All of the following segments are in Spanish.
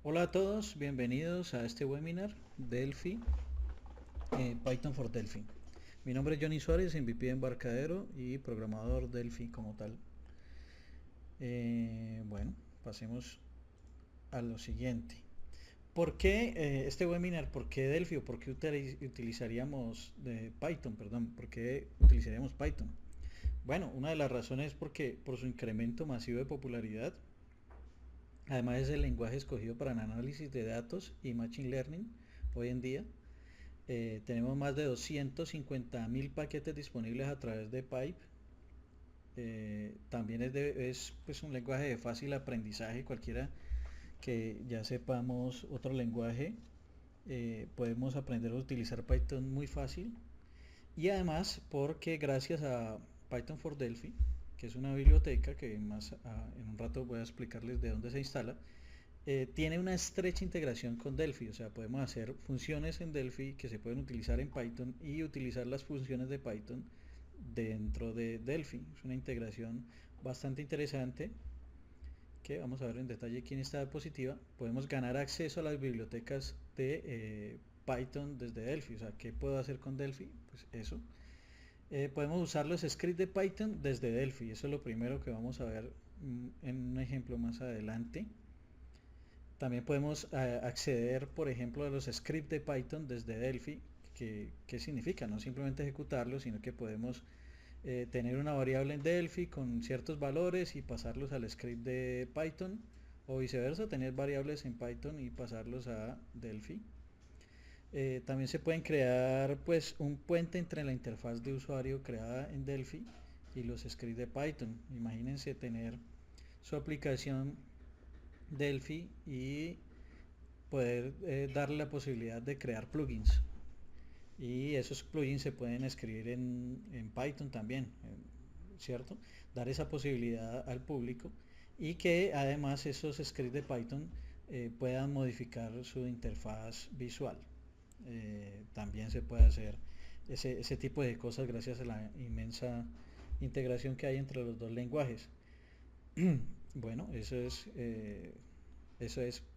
Hola a todos, bienvenidos a este webinar Delphi, Python for Delphi. Mi nombre es Johnny Suárez, MVP de embarcadero y programador Delphi como tal. Bueno, pasemos a lo siguiente. ¿Por qué este webinar? ¿Por qué Delphi o por qué utilizaríamos Python? Perdón, ¿por qué utilizaríamos Python? Bueno, una de las razones es porque por su incremento masivo de popularidad. Además es el lenguaje escogido para el análisis de datos y Machine Learning hoy en día. Tenemos más de 250.000 paquetes disponibles a través de Pipe. También es pues, un lenguaje de fácil aprendizaje. Cualquiera que ya sepamos otro lenguaje, podemos aprender a utilizar Python muy fácil. Y además porque gracias a Python for Delphi, que es una biblioteca que en un rato voy a explicarles de dónde se instala, tiene una estrecha integración con Delphi. O sea, podemos hacer funciones en Delphi que se pueden utilizar en Python y utilizar las funciones de Python dentro de Delphi. Es una integración bastante interesante que vamos a ver en detalle aquí en esta diapositiva. Podemos ganar acceso a las bibliotecas de Python desde Delphi. O sea, ¿qué puedo hacer con Delphi? Pues eso. Podemos usar los scripts de Python desde Delphi. Eso es lo primero que vamos a ver en un ejemplo más adelante. También podemos acceder, por ejemplo, a los scripts de Python desde Delphi. ¿Qué significa? No simplemente ejecutarlos, sino que podemos tener una variable en Delphi con ciertos valores y pasarlos al script de Python, o viceversa, tener variables en Python y pasarlos a Delphi. También se pueden crear pues un puente entre la interfaz de usuario creada en Delphi y los scripts de Python. Imagínense tener su aplicación Delphi y poder darle la posibilidad de crear plugins, y esos plugins se pueden escribir en Python también, ¿cierto? Dar esa posibilidad al público y que además esos scripts de Python puedan modificar su interfaz visual. También se puede hacer ese tipo de cosas gracias a la inmensa integración que hay entre los dos lenguajes. Bueno, eso es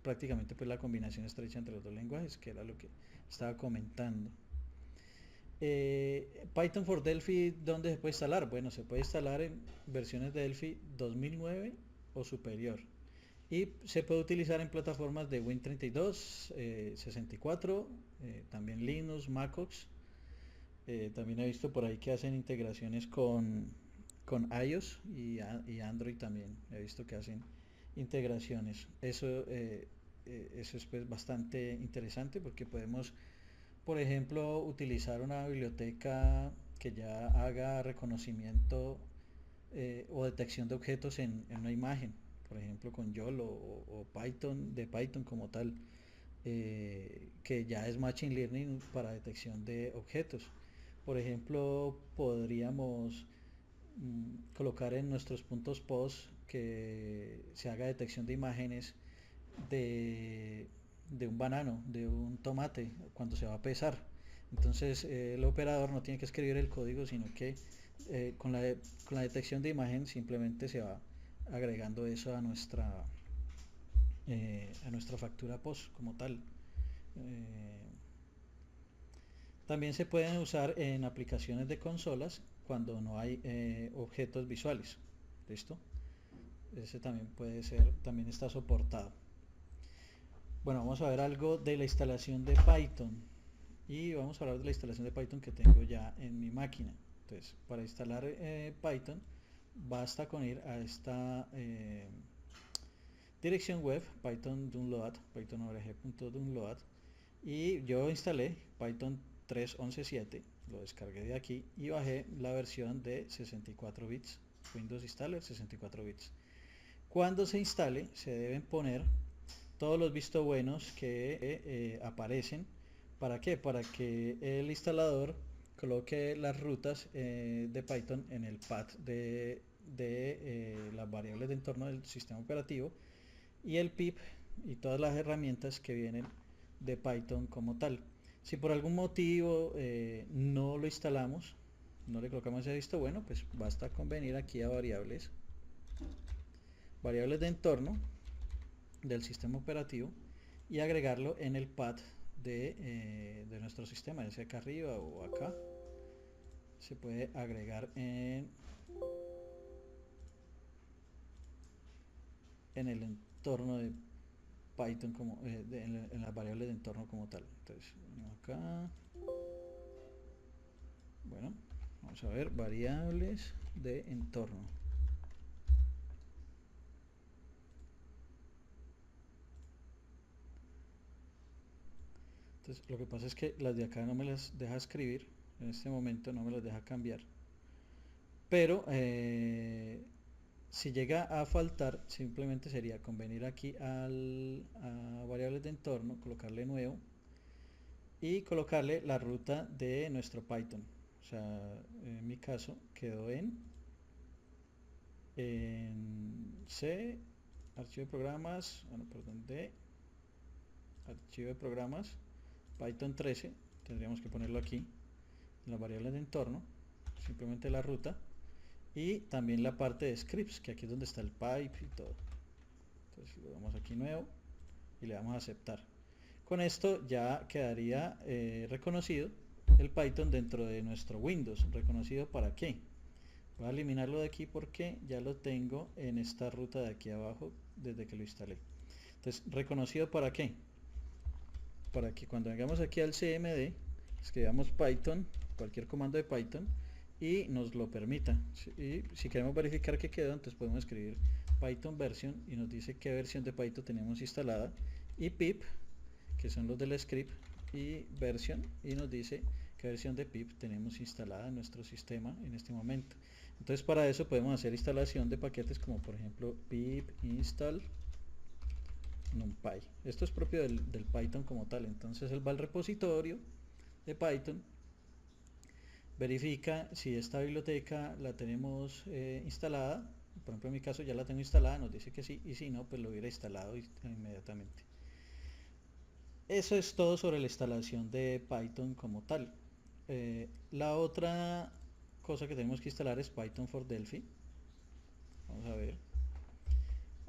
prácticamente pues la combinación estrecha entre los dos lenguajes, que era lo que estaba comentando. Python for Delphi, ¿dónde se puede instalar? Bueno, se puede instalar en versiones de Delphi 2009 o superior. Y se puede utilizar en plataformas de Win32, 64, también Linux, MacOS. También he visto por ahí que hacen integraciones con iOS y Android también. He visto que hacen integraciones. Eso es pues bastante interesante porque podemos, por ejemplo, utilizar una biblioteca que ya haga reconocimiento o detección de objetos en una imagen, por ejemplo con YOLO o Python, de Python como tal, que ya es Machine Learning para detección de objetos. Por ejemplo, podríamos colocar en nuestros puntos post que se haga detección de imágenes de, de un banano, de un tomate, cuando se va a pesar. Entonces el operador no tiene que escribir el código, sino que con la detección de imagen simplemente se va agregando eso a nuestra factura post como tal. Eh, También se pueden usar en aplicaciones de consolas cuando no hay objetos visuales. ¿Listo? Ese también puede ser, también está soportado. Bueno, vamos a ver algo de la instalación de Python. Y vamos a hablar de la instalación de Python que tengo ya en mi máquina. Entonces, para instalar Python, basta con ir a esta dirección web, Python Download, python.org.download, y yo instalé Python 3.11.7, lo descargué de aquí y bajé la versión de 64 bits, Windows Installer 64 bits. Cuando se instale, se deben poner todos los vistos buenos que aparecen. ¿Para qué? Para que el instalador coloque las rutas de Python en el path de las variables de entorno del sistema operativo, y el pip y todas las herramientas que vienen de Python como tal. Si por algún motivo no lo instalamos, no le colocamos ese visto bueno, pues basta con venir aquí a variables de entorno del sistema operativo y agregarlo en el path de nuestro sistema, ya sea acá arriba o acá. Se puede agregar en el entorno de Python como en las variables de entorno como tal. Entonces acá, bueno, vamos a ver variables de entorno. Entonces lo que pasa es que las de acá no me las deja escribir en este momento, no me las deja cambiar, pero si llega a faltar, simplemente sería con venir aquí a variables de entorno, colocarle nuevo y colocarle la ruta de nuestro Python. O sea, en mi caso quedó en C, archivo de programas, bueno, perdón, de archivo de programas, Python 13, tendríamos que ponerlo aquí, en las variables de entorno, simplemente la ruta, y también la parte de scripts, que aquí es donde está el pipe y todo. Entonces le damos aquí nuevo y le damos a aceptar. Con esto ya quedaría reconocido el Python dentro de nuestro Windows. ¿Reconocido para qué? Voy a eliminarlo de aquí porque ya lo tengo en esta ruta de aquí abajo desde que lo instalé. Entonces, ¿reconocido para qué? Para que cuando hagamos aquí al cmd, escribamos Python, cualquier comando de Python, y nos lo permita. Y si queremos verificar que quedó, entonces podemos escribir Python version y nos dice qué versión de Python tenemos instalada, y pip, que son los del script, y version, y nos dice qué versión de pip tenemos instalada en nuestro sistema en este momento. Entonces para eso podemos hacer instalación de paquetes como por ejemplo pip install numpy. Esto es propio del Python como tal. Entonces él va al repositorio de Python, verifica si esta biblioteca la tenemos instalada. Por ejemplo, en mi caso ya la tengo instalada, nos dice que sí, y si no, pues lo hubiera instalado inmediatamente. Eso es todo sobre la instalación de Python como tal. La otra cosa que tenemos que instalar es Python for Delphi. Vamos a ver.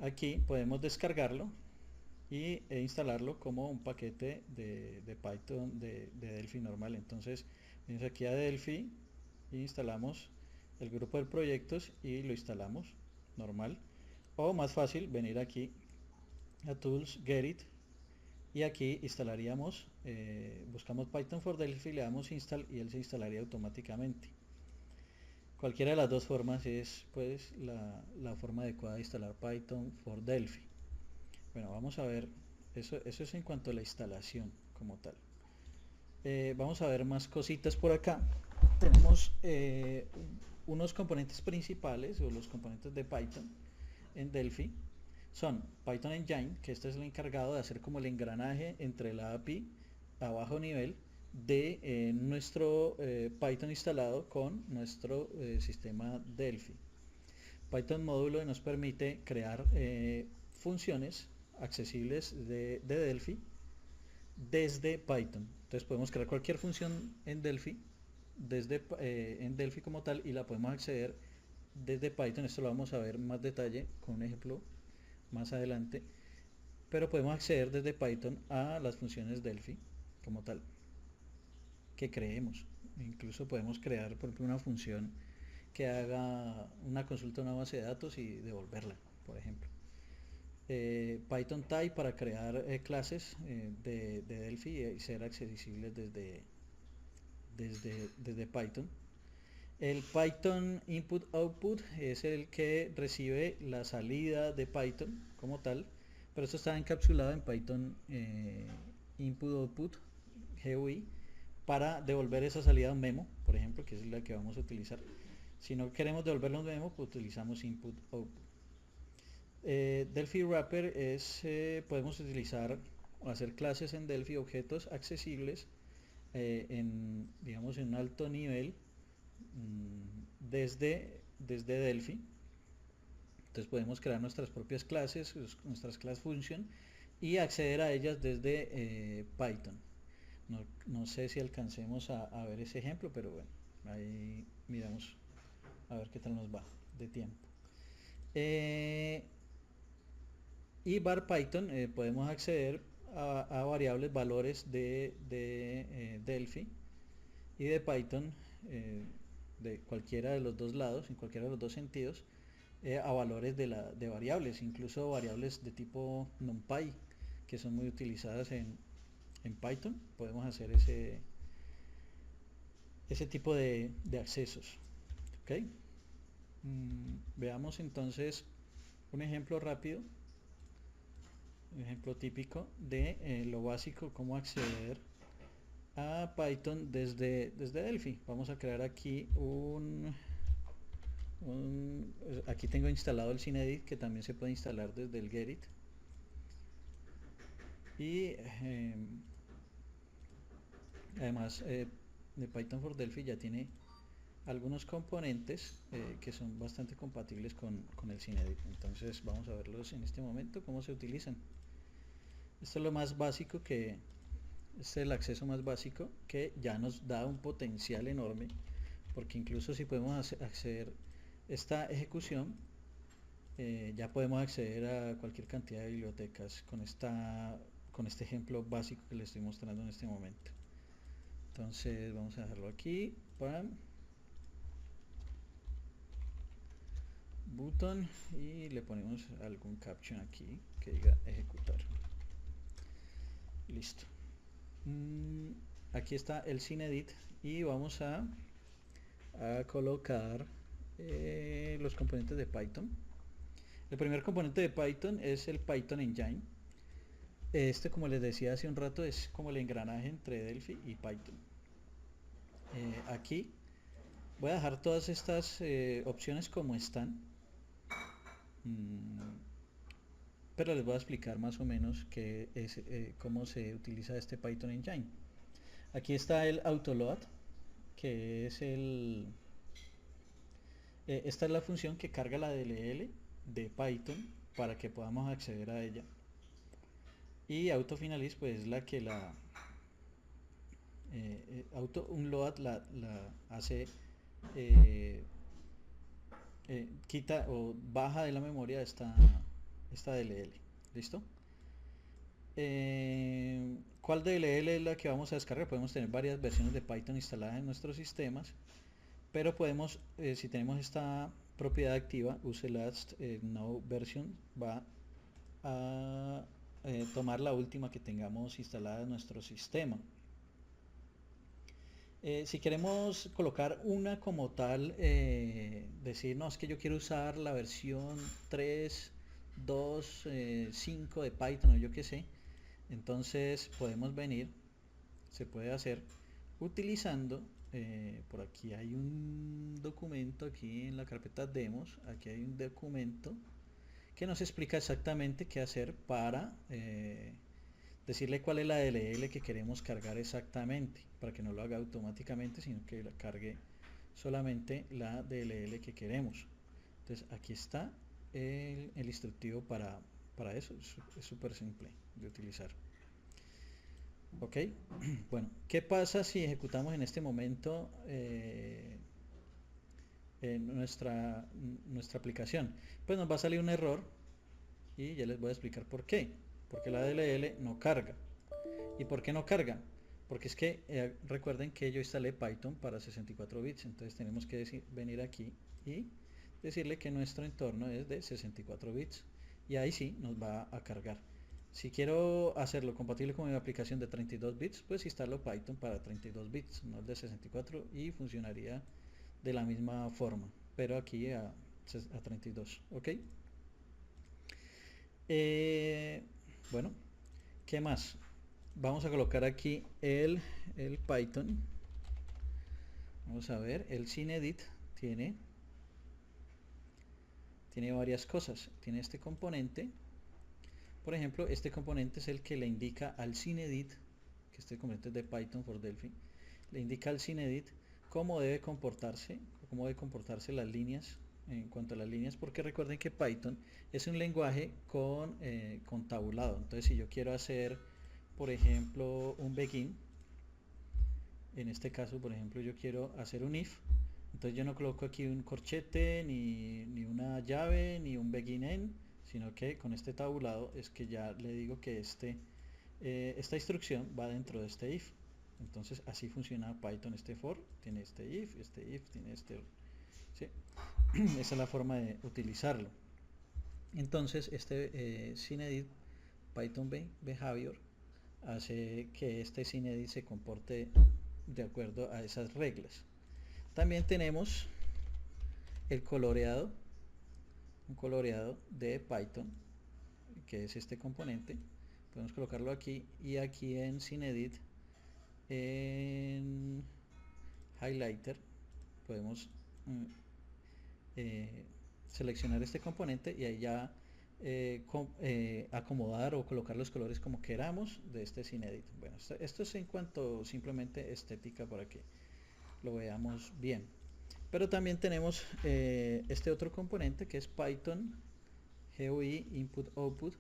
Aquí podemos descargarlo e instalarlo como un paquete de Python de Delphi normal. Entonces, venimos aquí a Delphi e instalamos el grupo de proyectos y lo instalamos normal. O más fácil, venir aquí a Tools, Get It, y aquí instalaríamos, buscamos Python for Delphi, le damos install y él se instalaría automáticamente. Cualquiera de las dos formas es pues la forma adecuada de instalar Python for Delphi. Bueno, vamos a ver, eso es en cuanto a la instalación como tal. Vamos a ver más cositas por acá. Tenemos unos componentes principales o los componentes de Python en Delphi. Son Python Engine, que este es el encargado de hacer como el engranaje entre la API a bajo nivel de nuestro Python instalado con nuestro sistema Delphi. Python módulo nos permite crear funciones accesibles de Delphi desde Python. Entonces podemos crear cualquier función en Delphi desde en Delphi como tal y la podemos acceder desde Python. Esto lo vamos a ver en más detalle con un ejemplo más adelante, pero podemos acceder desde Python a las funciones Delphi como tal que creemos. Incluso podemos crear por ejemplo una función que haga una consulta a una base de datos y devolverla, por ejemplo. Python type para crear clases de Delphi y ser accesibles desde Python. El Python input output es el que recibe la salida de Python como tal, pero esto está encapsulado en Python input output GUI para devolver esa salida a un memo, por ejemplo, que es la que vamos a utilizar. Si no queremos devolverlo un memo, pues utilizamos input output. Delphi Wrapper es, podemos utilizar o hacer clases en Delphi, objetos accesibles digamos en un alto nivel desde Delphi. Entonces podemos crear nuestras propias clases, nuestras class function y acceder a ellas desde Python. No sé si alcancemos a ver ese ejemplo, pero bueno, ahí miramos a ver qué tal nos va de tiempo. Y bar Python podemos acceder a variables, valores de Delphi y de Python, de cualquiera de los dos lados, en cualquiera de los dos sentidos, a valores de variables, incluso variables de tipo NumPy, que son muy utilizadas en Python. Podemos hacer ese tipo de accesos. ¿Ok? Veamos entonces un ejemplo rápido, un ejemplo típico de lo básico, cómo acceder a Python desde Delphi. Vamos a crear aquí aquí tengo instalado el Cinedit, que también se puede instalar desde el Getit. Y además de Python for Delphi ya tiene algunos componentes que son bastante compatibles con el Cinedit. Entonces vamos a verlos en este momento, cómo se utilizan. Esto es lo más básico este es el acceso más básico, que ya nos da un potencial enorme, porque incluso si podemos acceder esta ejecución, ya podemos acceder a cualquier cantidad de bibliotecas con este ejemplo básico que les estoy mostrando en este momento. Entonces vamos a dejarlo aquí, button, y le ponemos algún caption aquí que diga ejecutar. Listo. Aquí está el Cinedit y vamos a colocar los componentes de Python. El primer componente de Python es el Python Engine. Este, como les decía hace un rato, es como el engranaje entre Delphi y Python. Aquí voy a dejar todas estas opciones como están, pero les voy a explicar más o menos cómo se utiliza este Python Engine. Aquí está el autoload, que es esta es la función que carga la DLL de Python para que podamos acceder a ella. Y autofinalize pues es la que unload la hace, quita o baja de la memoria esta DLL. ¿Listo? ¿Cuál DLL es la que vamos a descargar? Podemos tener varias versiones de Python instaladas en nuestros sistemas, pero podemos, si tenemos esta propiedad activa, useLast no version, va a tomar la última que tengamos instalada en nuestro sistema. Si queremos colocar una como tal, decir, no, es que yo quiero usar la versión 3, 2, 5 de Python o yo qué sé, entonces podemos venir, se puede hacer utilizando, por aquí hay un documento, aquí en la carpeta demos, aquí hay un documento que nos explica exactamente qué hacer para decirle cuál es la DLL que queremos cargar exactamente, para que no lo haga automáticamente, sino que la cargue solamente la DLL que queremos. Entonces aquí está el instructivo para eso, es súper simple de utilizar. Ok, bueno, ¿qué pasa si ejecutamos en este momento nuestra aplicación? Pues nos va a salir un error y ya les voy a explicar por qué. Porque la DLL no carga. ¿Y por qué no carga? Porque es que recuerden que yo instalé Python para 64 bits, entonces tenemos que venir aquí y decirle que nuestro entorno es de 64 bits y ahí sí nos va a cargar. Si quiero hacerlo compatible con mi aplicación de 32 bits, pues instalo Python para 32 bits, no el de 64, y funcionaría de la misma forma, pero aquí a 32, ¿ok? Bueno, ¿qué más? Vamos a colocar aquí el Python. Vamos a ver, el Cinedit tiene varias cosas. Tiene este componente. Por ejemplo, este componente es el que le indica al Cinedit, que este componente es de Python for Delphi, le indica al Cinedit cómo debe comportarse las líneas, en cuanto a las líneas, porque recuerden que Python es un lenguaje con tabulado. Entonces, si yo quiero hacer, por ejemplo, un begin, en este caso, por ejemplo, yo quiero hacer un if, entonces yo no coloco aquí un corchete, ni una llave, ni un begin end, sino que con este tabulado es que ya le digo que este esta instrucción va dentro de este if. Entonces así funciona Python. Este for tiene este if tiene este, ¿sí? Esa es la forma de utilizarlo. Entonces este SceneEdit Python Behavior hace que este SceneEdit se comporte de acuerdo a esas reglas. También tenemos el coloreado, un coloreado de Python, que es este componente. Podemos colocarlo aquí, y aquí en SceneEdit, en Highlighter, podemos seleccionar este componente y ahí ya acomodar o colocar los colores como queramos de este SceneEdit. Bueno, esto es en cuanto simplemente estética para que lo veamos bien. Pero también tenemos este otro componente que es Python GUI Input Output,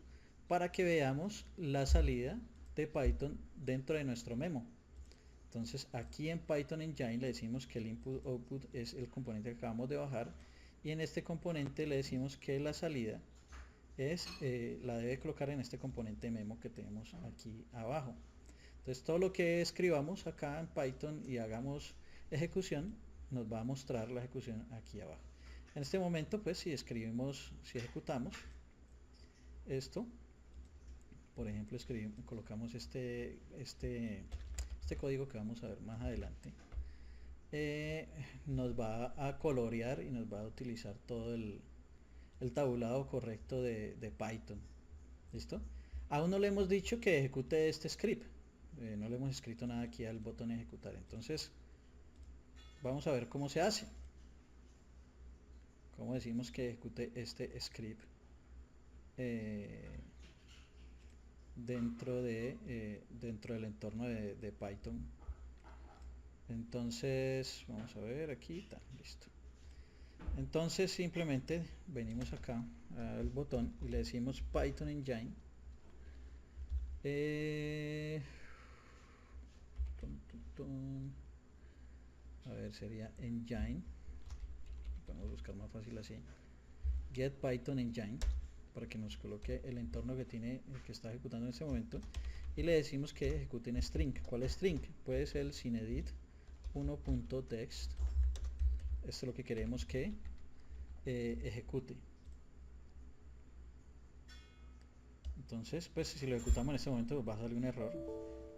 para que veamos la salida de Python dentro de nuestro memo. Entonces aquí en Python Engine le decimos que el Input Output es el componente que acabamos de bajar, y en este componente le decimos que la salida es la debe colocar en este componente memo que tenemos aquí abajo. Entonces todo lo que escribamos acá en Python y hagamos ejecución, nos va a mostrar la ejecución aquí abajo. En este momento, pues si ejecutamos esto, por ejemplo, colocamos este código que vamos a ver más adelante, nos va a colorear y nos va a utilizar todo el tabulado correcto de Python. ¿Listo? Aún no le hemos dicho que ejecute este script, no le hemos escrito nada aquí al botón ejecutar. Entonces vamos a ver cómo se hace, cómo decimos que ejecute este script dentro del entorno de Python. Entonces vamos a ver aquí, listo. Entonces simplemente venimos acá al botón y le decimos Python Engine, a ver, sería Engine, podemos buscar más fácil así, Get Python Engine, para que nos coloque el entorno que que está ejecutando en este momento, y le decimos que ejecute en string. ¿Cuál es string? Puede ser el SceneEdit 1.text. Esto es lo que queremos que ejecute. Entonces, pues si lo ejecutamos en este momento, pues va a salir un error.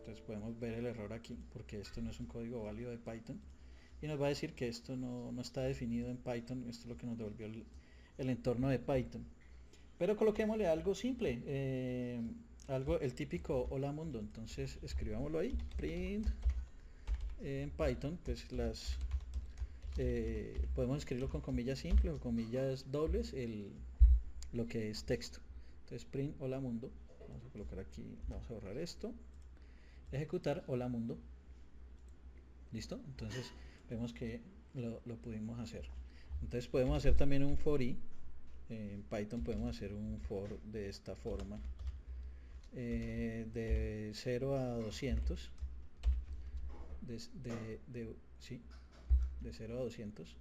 Entonces podemos ver el error aquí, porque esto no es un código válido de Python, y nos va a decir que esto no está definido en Python. Esto es lo que nos devolvió el entorno de Python. Pero coloquémosle algo simple, el típico hola mundo. Entonces escribámoslo ahí, print en Python, pues podemos escribirlo con comillas simples o comillas dobles, lo que es texto. Entonces print hola mundo, vamos a colocar aquí, vamos a borrar esto, ejecutar hola mundo. Listo, entonces vemos que lo pudimos hacer. Entonces podemos hacer también un for i. En Python podemos hacer un for de esta forma, de 0 a 200, de 0 a 200,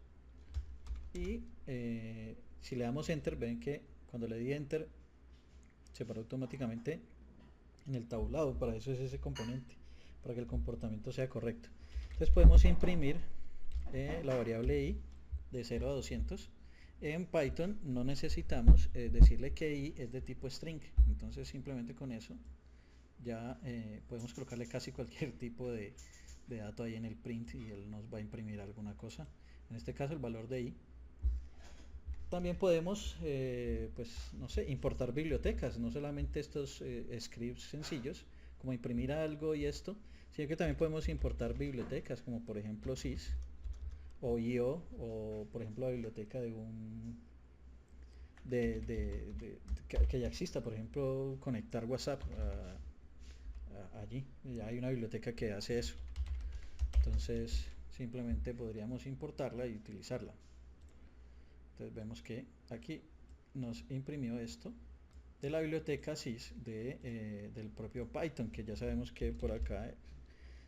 y si le damos enter, ven que cuando le di enter se paró automáticamente en el tabulado. Para eso es ese componente, para que el comportamiento sea correcto. Entonces podemos imprimir la variable i de 0 a 200. En Python no necesitamos decirle que i es de tipo string, entonces simplemente con eso ya podemos colocarle casi cualquier tipo de dato ahí en el print, y él nos va a imprimir alguna cosa, en este caso el valor de i. También podemos pues no sé, importar bibliotecas, no solamente estos scripts sencillos como imprimir algo y esto, sino que también podemos importar bibliotecas como por ejemplo sys o io, o por ejemplo la biblioteca de que ya exista, por ejemplo conectar WhatsApp allí, ya hay una biblioteca que hace eso. Entonces simplemente podríamos importarla y utilizarla. Entonces vemos que aquí nos imprimió esto de la biblioteca sys del propio Python, que ya sabemos que por acá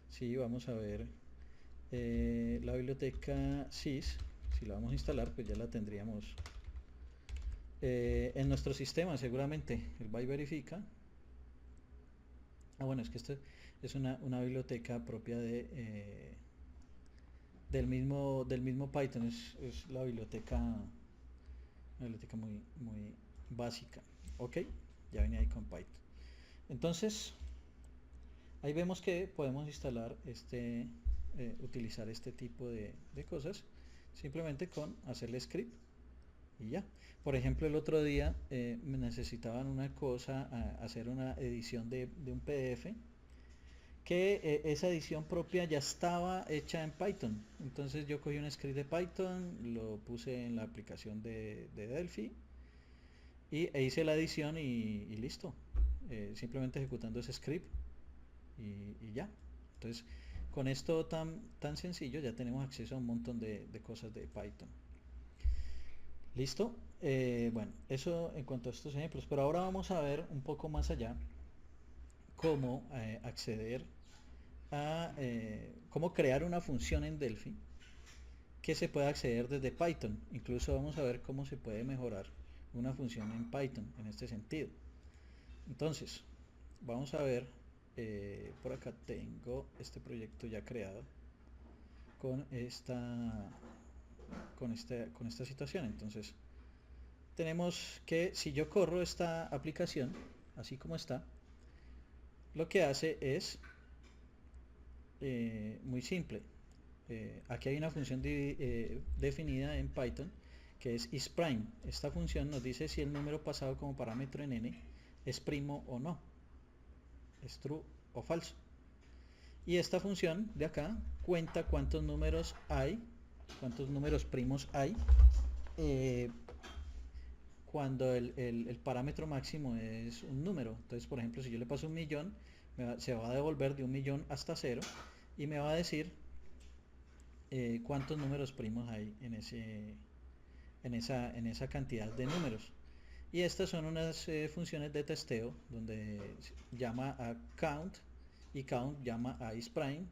si vamos a ver la biblioteca sys, si la vamos a instalar, pues ya la tendríamos en nuestro sistema seguramente. El by verifica, Bueno, es que esto es una biblioteca propia del mismo Python, es una biblioteca muy básica. Ok, ya venía ahí con Python. Entonces, ahí vemos que podemos instalar utilizar este tipo de cosas simplemente con hacerle script y ya. Por ejemplo, el otro día me necesitaban una cosa, hacer una edición de un PDF, que esa edición propia ya estaba hecha en Python. Entonces yo cogí un script de Python, lo puse en la aplicación de Delphi e hice la edición y listo. Simplemente ejecutando ese script y ya. Entonces, con esto tan sencillo ya tenemos acceso a un montón de cosas de Python. ¿Listo? Bueno, eso en cuanto a estos ejemplos. Pero ahora vamos a ver un poco más allá cómo acceder cómo crear una función en Delphi que se pueda acceder desde Python. Incluso vamos a ver cómo se puede mejorar una función en Python en este sentido. Entonces, vamos a ver, por acá tengo este proyecto ya creado con esta situación. Entonces, tenemos que si yo corro esta aplicación, así como está, lo que hace es muy simple. Aquí hay una función definida en Python que es isPrime. Esta función nos dice si el número pasado como parámetro en n es primo o no, es true o falso. Y esta función de acá cuenta cuántos números primos hay cuando el parámetro máximo es un número. Entonces, por ejemplo, si yo le paso 1.000.000, se va a devolver de 1.000.000 hasta 0 y me va a decir cuántos números primos hay en esa cantidad de números. Y estas son unas funciones de testeo donde llama a count y count llama a isPrime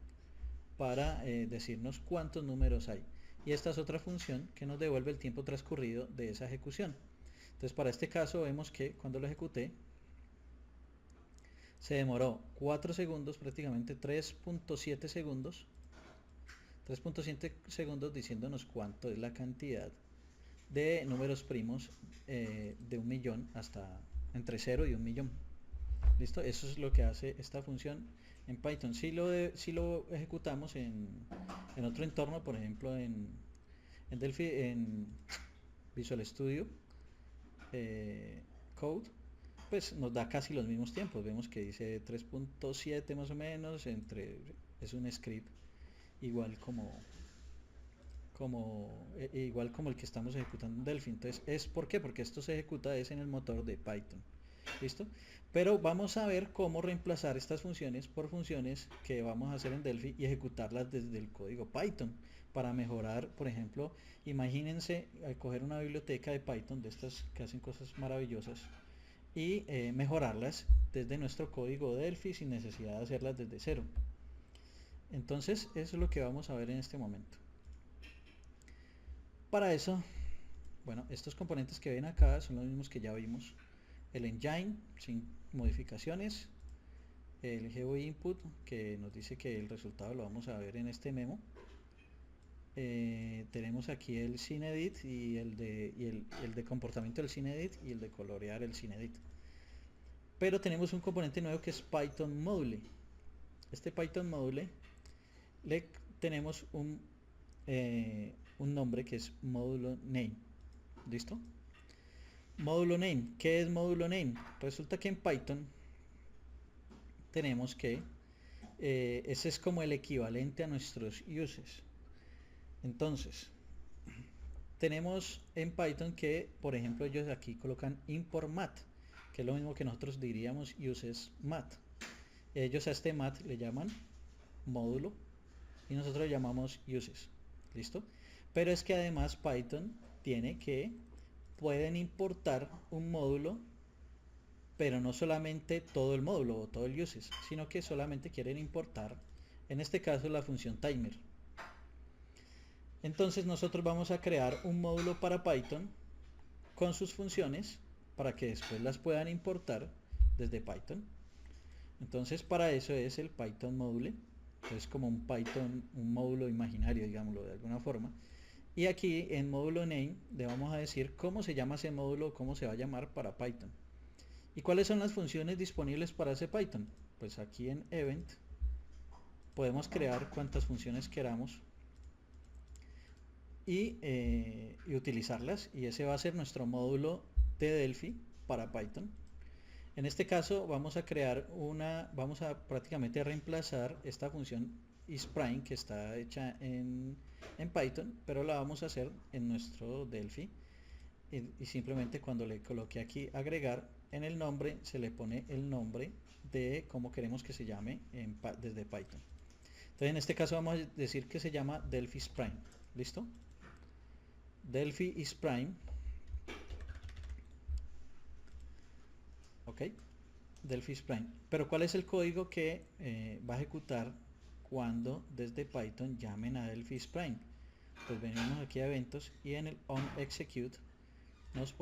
para decirnos cuántos números hay. Y esta es otra función que nos devuelve el tiempo transcurrido de esa ejecución. Entonces, para este caso vemos que cuando lo ejecuté se demoró 4 segundos, prácticamente 3.7 segundos 3.7 segundos diciéndonos cuánto es la cantidad de números primos de 1.000.000 hasta entre 0 y 1.000.000. ¿Listo? Eso es lo que hace esta función en Python. Si lo ejecutamos en otro entorno, por ejemplo en Delphi, en Visual Studio Code, pues nos da casi los mismos tiempos. Vemos que dice 3.7 más o menos, es un script igual como el que estamos ejecutando en Delphi. Entonces, ¿por qué? Porque esto se ejecuta en el motor de Python. ¿Listo? Pero vamos a ver cómo reemplazar estas funciones por funciones que vamos a hacer en Delphi y ejecutarlas desde el código Python para mejorar. Por ejemplo, imagínense coger una biblioteca de Python de estas que hacen cosas maravillosas y mejorarlas desde nuestro código Delphi sin necesidad de hacerlas desde cero. Entonces, eso es lo que vamos a ver en este momento. Para eso, bueno, estos componentes que ven acá son los mismos que ya vimos. El engine sin modificaciones, el GUI input que nos dice que el resultado lo vamos a ver en este memo. Tenemos aquí el SceneEdit y el de comportamiento del SceneEdit y el de colorear el SceneEdit. Pero tenemos un componente nuevo que es Python Module. Este Python Module le tenemos un nombre que es módulo name. ¿Listo? Módulo name. ¿Qué es módulo name? Resulta que en Python tenemos que ese es como el equivalente a nuestros uses. Entonces, tenemos en Python que, por ejemplo, ellos aquí colocan import math, que es lo mismo que nosotros diríamos uses math. Ellos a este math le llaman módulo y nosotros le llamamos uses. ¿Listo? Pero es que además Python tiene que pueden importar un módulo, pero no solamente todo el módulo o todo el uses, sino que solamente quieren importar, en este caso, la función timer. Entonces nosotros vamos a crear un módulo para Python con sus funciones para que después las puedan importar desde Python. Entonces para eso es el Python module. Es como un Python, un módulo imaginario, digámoslo de alguna forma. Y aquí en módulo name le vamos a decir cómo se llama ese módulo, cómo se va a llamar para Python. ¿Y cuáles son las funciones disponibles para ese Python? Pues aquí en event podemos crear cuantas funciones queramos y utilizarlas, y ese va a ser nuestro módulo de Delphi para Python. En este caso vamos a crear vamos a prácticamente reemplazar esta función isPrime que está hecha en Python, pero la vamos a hacer en nuestro Delphi, y simplemente cuando le coloque aquí agregar, en el nombre se le pone el nombre de cómo queremos que se llame desde Python. Entonces en este caso vamos a decir que se llama Delphi isPrime. ¿Listo? Delphi isPrime. Ok. Delphi isPrime. Pero ¿cuál es el código que va a ejecutar cuando desde Python llamen a Delphi isPrime? Pues venimos aquí a eventos y en el onExecute nos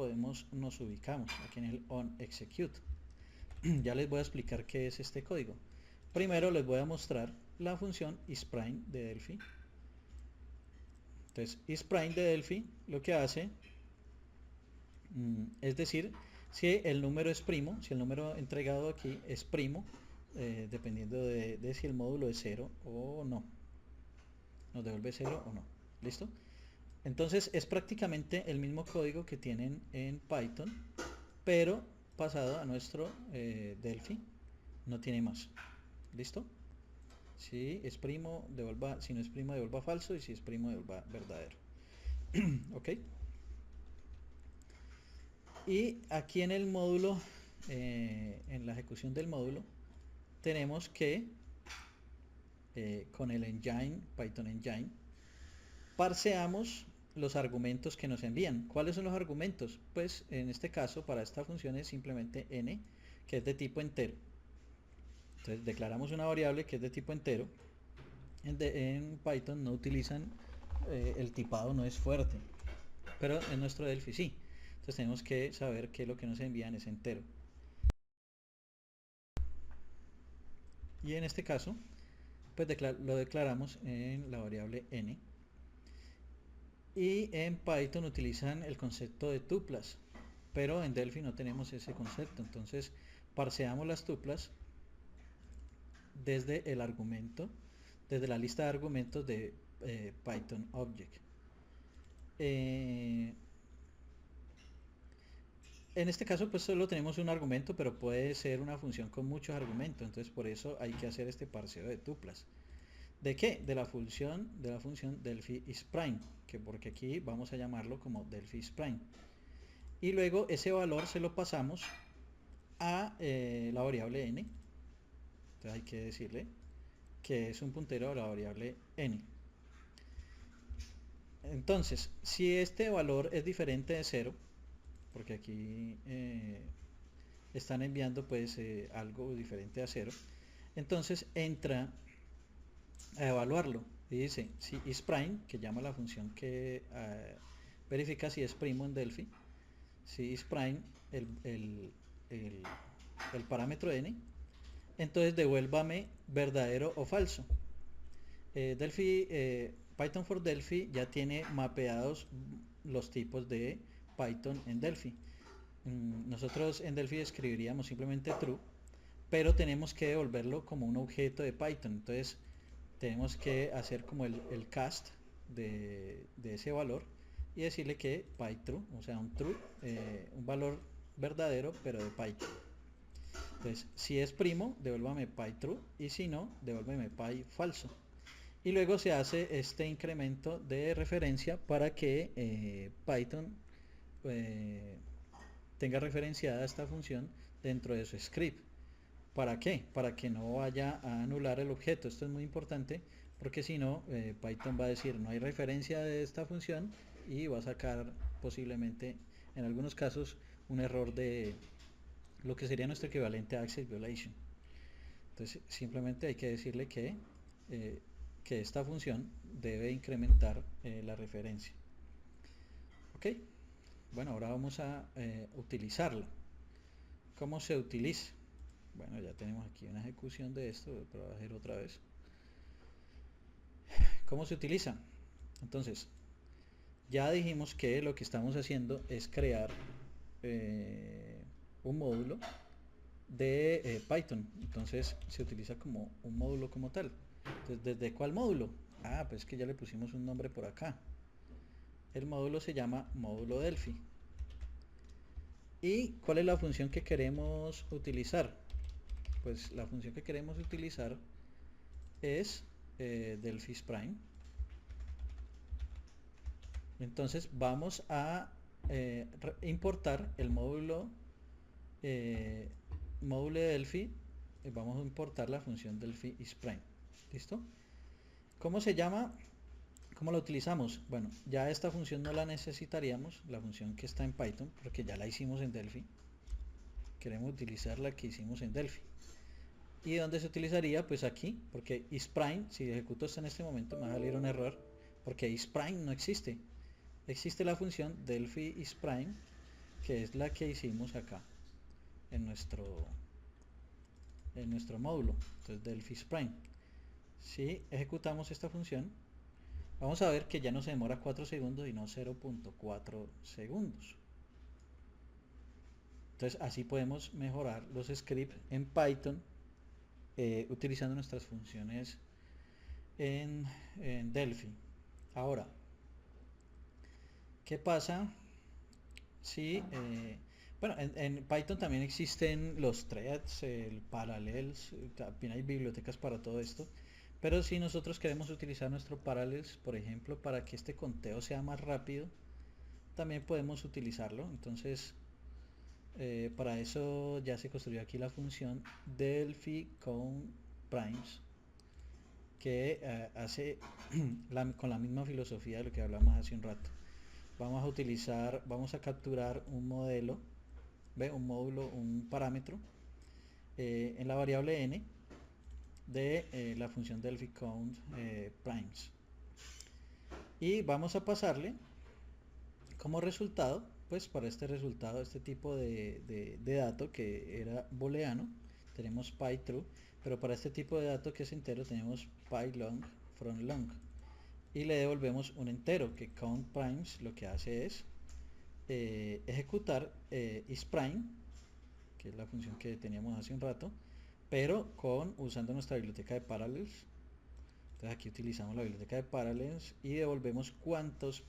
ubicamos aquí en el onExecute. Ya les voy a explicar qué es este código. Primero les voy a mostrar la función isPrime de Delphi. Entonces isPrime de Delphi lo que hace es decir, si el número es primo, si el número entregado aquí es primo, dependiendo de si el módulo es 0 o no, nos devuelve 0 o no. ¿Listo? Entonces es prácticamente el mismo código que tienen en Python, pero pasado a nuestro Delphi. No tiene más. ¿Listo? Si es primo, devuelva, si no es primo, devuelva falso, y si es primo, devuelva verdadero. ¿Ok? Y aquí en el módulo, en la ejecución del módulo, tenemos que con el engine, Python engine, parseamos los argumentos que nos envían. ¿Cuáles son los argumentos? Pues en este caso para esta función es simplemente n, que es de tipo entero. Entonces declaramos una variable que es de tipo entero. En Python no utilizan el tipado, no es fuerte, pero en nuestro Delphi sí. Entonces tenemos que saber que lo que nos envían es entero. Y en este caso pues lo declaramos en la variable n. Y en Python utilizan el concepto de tuplas, pero en Delphi no tenemos ese concepto. Entonces parseamos las tuplas desde el argumento, desde la lista de argumentos de Python Object. En este caso pues solo tenemos un argumento, pero puede ser una función con muchos argumentos, entonces por eso hay que hacer este parseo de tuplas. ¿De qué? De la función Delphi isPrime, que porque aquí vamos a llamarlo como Delphi isPrime. Y luego ese valor se lo pasamos a la variable n. Entonces hay que decirle que es un puntero a la variable n. Entonces, si este valor es diferente de 0, porque aquí están enviando pues algo diferente a 0, entonces entra a evaluarlo y dice si isPrime, que llama la función que verifica si es primo en Delphi, si isPrime el parámetro n, entonces devuélvame verdadero o falso. Python for Delphi ya tiene mapeados los tipos de Python en Delphi. Nosotros en Delphi escribiríamos simplemente true, pero tenemos que devolverlo como un objeto de Python. Entonces tenemos que hacer como el cast de ese valor y decirle que pytrue, o sea un true, un valor verdadero pero de Python. Entonces si es primo, devuélvame pytrue, y si no, devuélveme py falso. Y luego se hace este incremento de referencia para que Python tenga referenciada esta función dentro de su script. ¿Para qué? Para que no vaya a anular el objeto. Esto es muy importante porque si no, Python va a decir no hay referencia de esta función y va a sacar posiblemente, en algunos casos, un error de lo que sería nuestro equivalente a access violation. Entonces simplemente hay que decirle que esta función debe incrementar la referencia. Ok, bueno, ahora vamos a utilizarla. ¿Cómo se utiliza? Bueno, ya tenemos aquí una ejecución de esto, pero voy a hacer otra vez. ¿Cómo se utiliza? Entonces, ya dijimos que lo que estamos haciendo es crear un módulo de Python. Entonces se utiliza como un módulo como tal. Entonces, ¿desde cuál módulo? Ah, pues que ya le pusimos un nombre por acá. El módulo se llama módulo Delphi. ¿Y cuál es la función que queremos utilizar? Pues la función que queremos utilizar es Delphi Sprime. Entonces vamos a importar el módulo de Delphi. Vamos a importar la función Delphi Sprime. ¿Listo? ¿Cómo se llama? ¿Cómo la utilizamos? Bueno, ya esta función no la necesitaríamos, la función que está en Python, porque ya la hicimos en Delphi. Queremos utilizar la que hicimos en Delphi. ¿Y dónde se utilizaría? Pues aquí, porque isPrime, si ejecuto esto en este momento, me va a salir un error, porque isPrime no existe. Existe la función Delphi isPrime, que es la que hicimos acá en nuestro módulo. Entonces Delphi isPrime. Si ejecutamos esta función, vamos a ver que ya no se demora 4 segundos y no 0.4 segundos. Entonces así podemos mejorar los scripts en Python utilizando nuestras funciones en Delphi. Ahora, ¿qué pasa si... bueno, en Python también existen los threads, el parallels, también hay bibliotecas para todo esto. Pero si nosotros queremos utilizar nuestro parallels, por ejemplo, para que este conteo sea más rápido, también podemos utilizarlo. Entonces, para eso ya se construyó aquí la función Delphi count primes, que hace con la misma filosofía de lo que hablamos hace un rato. Vamos a capturar un modelo, un módulo, un parámetro en la variable n de la función Delphi count primes, y vamos a pasarle como resultado, pues para este resultado, este tipo de dato que era booleano, tenemos pytrue, pero para este tipo de dato que es entero tenemos pylong from long, y le devolvemos un entero, que count primes lo que hace es ejecutar isPrime, que es la función que teníamos hace un rato, pero usando nuestra biblioteca de parallels. Entonces aquí utilizamos la biblioteca de parallels y devolvemos cuántos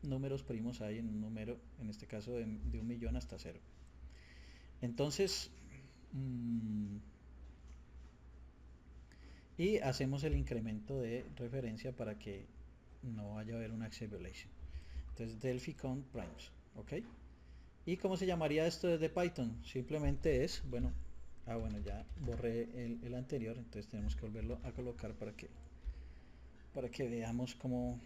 números primos hay en un número, en este caso de 1.000.000 hasta 0. Entonces, y hacemos el incremento de referencia para que no vaya a haber una exception. Entonces Delphi count primes, ¿ok? ¿Y cómo se llamaría esto desde Python? Simplemente es, bueno, ya borré el anterior, entonces tenemos que volverlo a colocar para que veamos cómo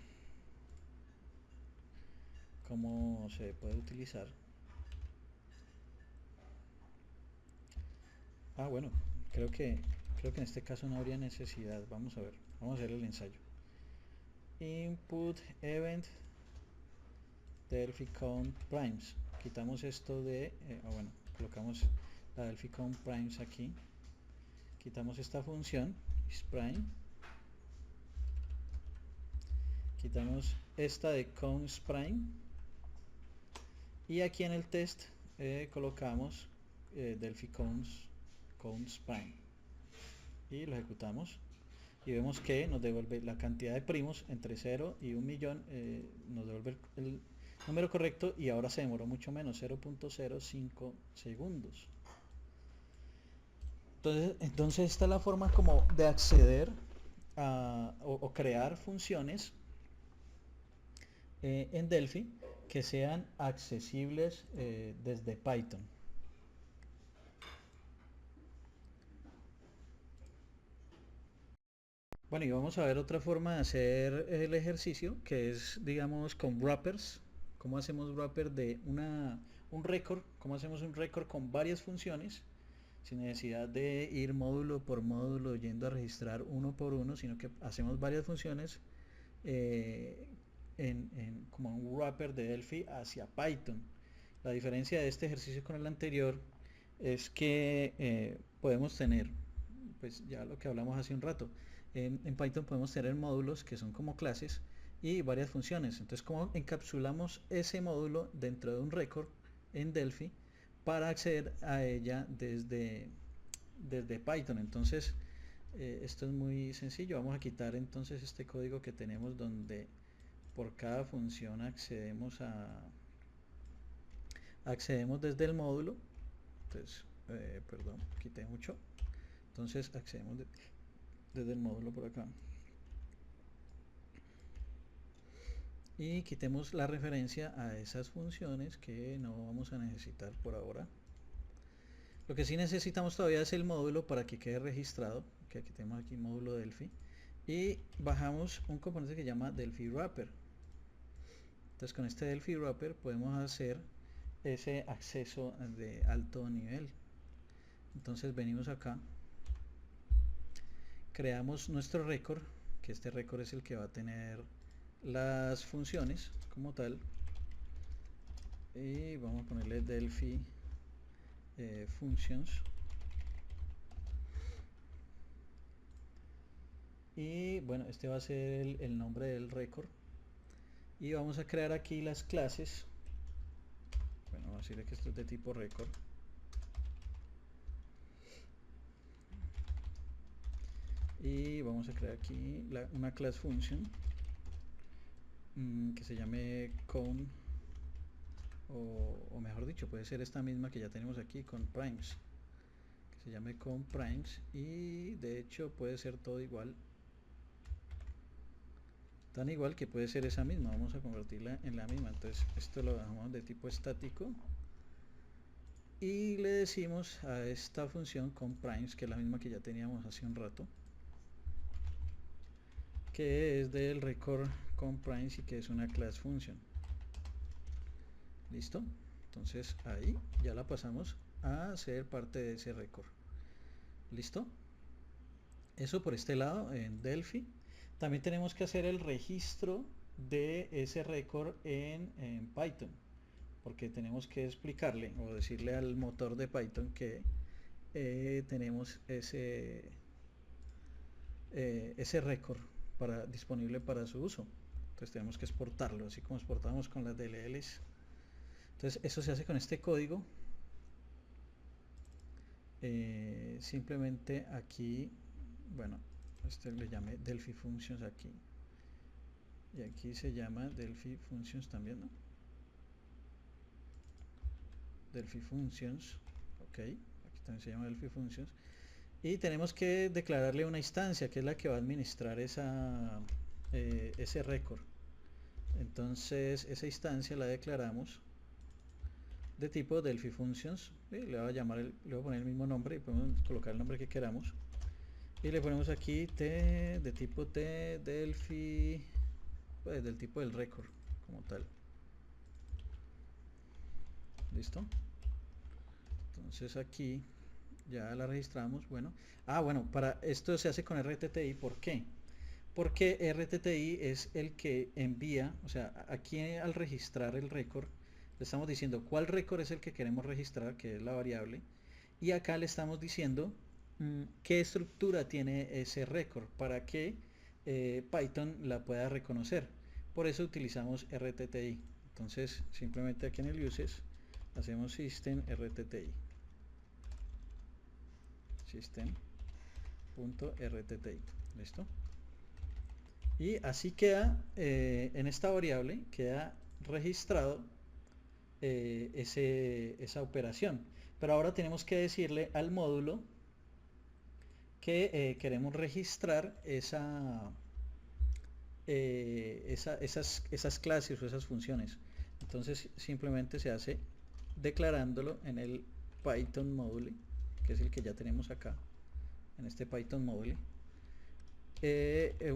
se puede utilizar. Bueno, creo que en este caso no habría necesidad. Vamos a ver, vamos a hacer el ensayo. Input event Delphi count primes. Quitamos esto de, colocamos la Delphi count primes aquí. Quitamos esta función isPrime. Quitamos esta de countSprime. Y aquí en el test colocamos Delphi countSprime. Y lo ejecutamos. Y vemos que nos devuelve la cantidad de primos entre 0 y 1.000.000, nos devuelve el número correcto, y ahora se demoró mucho menos, 0.05 segundos. Entonces esta es la forma como de acceder o crear funciones en Delphi que sean accesibles desde Python. Bueno, y vamos a ver otra forma de hacer el ejercicio, que es, digamos, con wrappers. ¿Cómo hacemos wrapper de un récord? ¿Cómo hacemos un récord con varias funciones? Sin necesidad de ir módulo por módulo yendo a registrar uno por uno, sino que hacemos varias funciones como un wrapper de Delphi hacia Python. La diferencia de este ejercicio con el anterior es que podemos tener, pues ya lo que hablamos hace un rato, en Python podemos tener módulos que son como clases y varias funciones. Entonces, ¿cómo encapsulamos ese módulo dentro de un récord en Delphi para acceder a ella desde Python? Entonces, esto es muy sencillo. Vamos a quitar entonces este código que tenemos donde por cada función accedemos desde el módulo. Entonces, perdón, quité mucho. Entonces accedemos desde el módulo por acá. Y quitemos la referencia a esas funciones que no vamos a necesitar por ahora. Lo que sí necesitamos todavía es el módulo para que quede registrado, que aquí tenemos aquí módulo Delphi, y bajamos un componente que se llama Delphi Wrapper. Entonces con este Delphi Wrapper podemos hacer ese acceso de alto nivel. Entonces venimos acá, creamos nuestro récord, que este récord es el que va a tener las funciones como tal, y vamos a ponerle Delphi Functions, y bueno, este va a ser el nombre del récord, y vamos a crear aquí las clases. Bueno, vamos a decirle que esto es de tipo récord, y vamos a crear aquí una class function que se llame count, o mejor dicho, puede ser esta misma que ya tenemos aquí con primes, que se llame count primes, y de hecho puede ser todo igual, tan igual que puede ser esa misma. Vamos a convertirla en la misma. Entonces esto lo dejamos de tipo estático y le decimos a esta función count primes, que es la misma que ya teníamos hace un rato, que es del record count primes y que es una class function. Listo. Entonces ahí ya la pasamos a ser parte de ese récord. Listo. Eso por este lado en Delphi. También tenemos que hacer el registro de ese récord en Python, porque tenemos que explicarle o decirle al motor de Python que tenemos ese récord disponible para su uso. Entonces tenemos que exportarlo, así como exportamos con las DLLs. Entonces eso se hace con este código. Simplemente aquí, bueno, este le llamé Delphi Functions aquí, y aquí se llama Delphi Functions también, ¿no? Delphi Functions, ok, aquí también se llama Delphi Functions, y tenemos que declararle una instancia que es la que va a administrar ese récord. Entonces esa instancia la declaramos de tipo Delphi Functions, le voy a poner el mismo nombre y podemos colocar el nombre que queramos, y le ponemos aquí T de tipo T Delphi, pues del tipo del récord como tal. Listo. Entonces aquí ya la registramos. Bueno, para esto se hace con RTTI. ¿Por qué? Porque RTTI es el que envía, o sea, aquí al registrar el récord le estamos diciendo cuál récord es el que queremos registrar, que es la variable, y acá le estamos diciendo qué estructura tiene ese récord para que Python la pueda reconocer. Por eso utilizamos RTTI. Entonces simplemente aquí en el uses hacemos system RTTI, system.rtti. ¿Listo? Y así queda, en esta variable queda registrado esa operación. Pero ahora tenemos que decirle al módulo que queremos registrar esas clases o esas funciones. Entonces simplemente se hace declarándolo en el Python module, que es el que ya tenemos acá, en este Python module,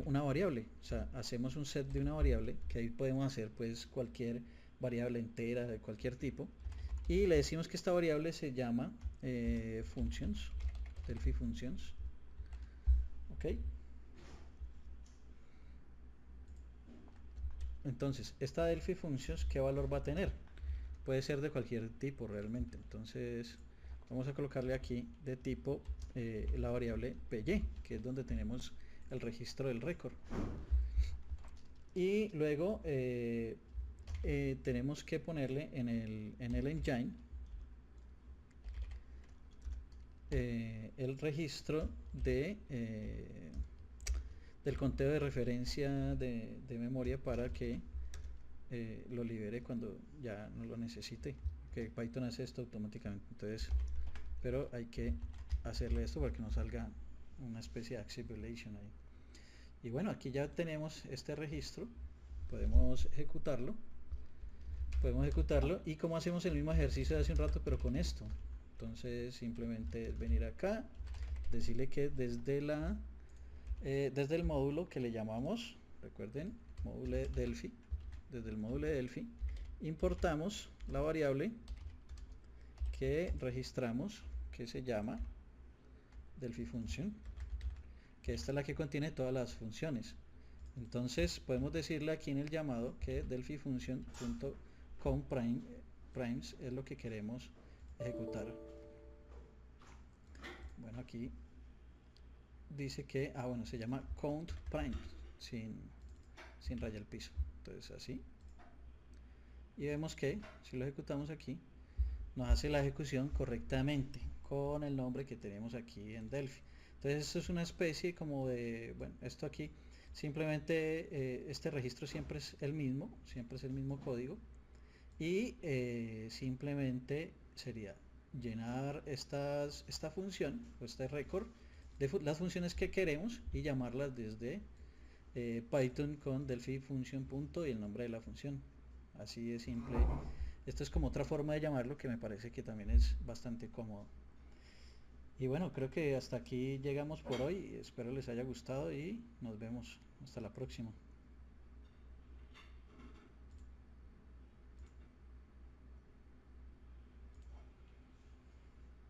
una variable. O sea, hacemos un set de una variable, que ahí podemos hacer pues cualquier variable entera de cualquier tipo, y le decimos que esta variable se llama functions, Delphi Functions. Ok. Entonces esta Delphi Functions, ¿qué valor va a tener? Puede ser de cualquier tipo realmente. Entonces vamos a colocarle aquí de tipo la variable py, que es donde tenemos el registro del récord. Y luego tenemos que ponerle en el engine el registro del conteo de referencia de memoria para que lo libere cuando ya no lo necesite, que Python hace esto automáticamente. Entonces, pero hay que hacerle esto para que no salga una especie de access violation ahí. Y bueno, aquí ya tenemos este registro, podemos ejecutarlo y como hacemos el mismo ejercicio de hace un rato pero con esto. Entonces simplemente es venir acá, decirle que desde el módulo que le llamamos, recuerden, módulo de Delphi, desde el módulo de Delphi importamos la variable que registramos, que se llama Delphi function, que esta es la que contiene todas las funciones. Entonces podemos decirle aquí en el llamado que Delphi function.count primes es lo que queremos ejecutar. Bueno, aquí dice que, bueno, se llama count primes sin raya al piso. Entonces así. Y vemos que si lo ejecutamos aquí, nos hace la ejecución correctamente con el nombre que tenemos aquí en Delphi. Entonces esto es una especie como de, bueno, esto aquí simplemente este registro siempre es el mismo código y simplemente sería llenar esta función o este récord de las funciones que queremos y llamarlas desde Python con Delphi function punto y el nombre de la función. Así de simple. Esto es como otra forma de llamarlo que me parece que también es bastante cómodo. Y bueno, creo que hasta aquí llegamos por hoy. Espero les haya gustado y nos vemos hasta la próxima.